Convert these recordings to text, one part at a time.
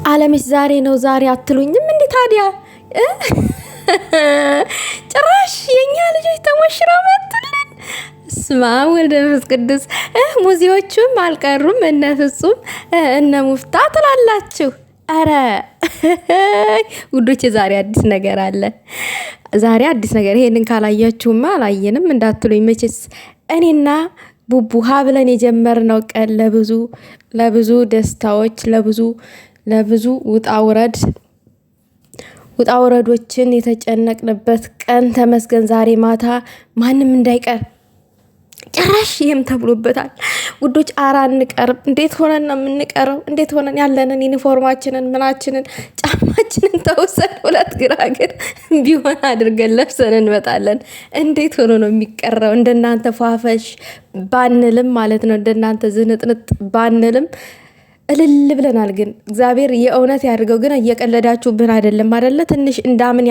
አለምሽ ዛሬ ነው ዛሬ አትሉኝም እንዴ ታዲያ? ጭራሽ የኛ ልጆች ተሞሽረው መጡልን። ስማ ወልደ መንፈስ ቅዱስ። ሙዚዎቹም አልቀሩም እነ ፍጹም እነ ሙፍታ ትላላችሁ። አረ ውዶቼ ዛሬ አዲስ ነገር አለ። ዛሬ አዲስ ነገር ይሄንን ካላያችሁማ አላየንም እንዳትሉኝ። መቼስ እኔና ቡቡ ብለን የጀመርነው ቀን ለብዙ ደስታዎች ለብዙ ውጣ ውረዶችን የተጨነቅንበት ቀን ተመስገን። ዛሬ ማታ ማንም እንዳይቀር ጭራሽ ይሄም ተብሎበታል ውዶች። አራ እንቀርብ። እንዴት ሆነን ነው የምንቀረው? እንዴት ሆነን ያለንን ዩኒፎርማችንን ምናችንን ጫማችንን ተውሰን ሁለት ግራግር ቢሆን አድርገን ለብሰን እንመጣለን። እንዴት ሆኖ ነው የሚቀረው? እንደናንተ ፏፈሽ ባንልም ማለት ነው፣ እንደናንተ ዝንጥንጥ ባንልም እልል ብለናል። ግን እግዚአብሔር የእውነት ያድርገው። ግን እየቀለዳችሁብን አይደለም አይደለ? ትንሽ እንዳምን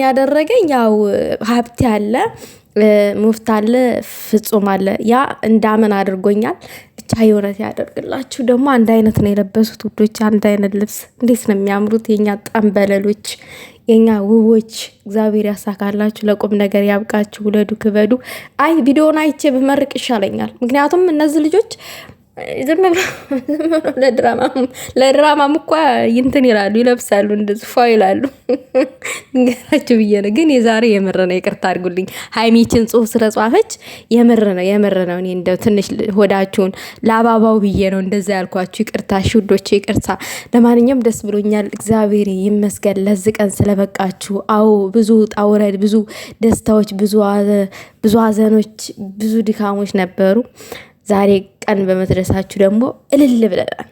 ያደረገኝ ያው ሀብቴ አለ ሙፍታ አለ ፍጹም አለ። ያ እንዳምን አድርጎኛል። ብቻ የእውነት ያደርግላችሁ። ደግሞ አንድ አይነት ነው የለበሱት ውዶች፣ አንድ አይነት ልብስ። እንዴት ነው የሚያምሩት የኛ ጠንበለሎች፣ የኛ ውቦች። እግዚአብሔር ያሳካላችሁ፣ ለቁም ነገር ያብቃችሁ፣ ውለዱ ክበዱ። አይ ቪዲዮውን አይቼ ብመርቅ ይሻለኛል። ምክንያቱም እነዚህ ልጆች ዝም ብሎ ለድራማም እኳ ይንትን ይላሉ፣ ይለብሳሉ፣ እንደዚህ ፏ ይላሉ። እንገራችሁ ብዬ ነው። ግን የዛሬ የምር ነው። ይቅርታ አድርጉልኝ። ሀይሚችን ጽሁፍ ስለጻፈች የምር ነው። እኔ እንደው ትንሽ ሆዳችሁን ለአባባው ብዬ ነው እንደዛ ያልኳችሁ። ይቅርታ ውዶቼ፣ ይቅርታ። ለማንኛውም ደስ ብሎኛል። እግዚአብሔር ይመስገን ለዚህ ቀን ስለበቃችሁ። አዎ ብዙ ውጣ ውረድ፣ ብዙ ደስታዎች፣ ብዙ ሀዘኖች፣ ብዙ ድካሞች ነበሩ። ዛሬ ቀን በመድረሳችሁ ደግሞ እልል ብለናል።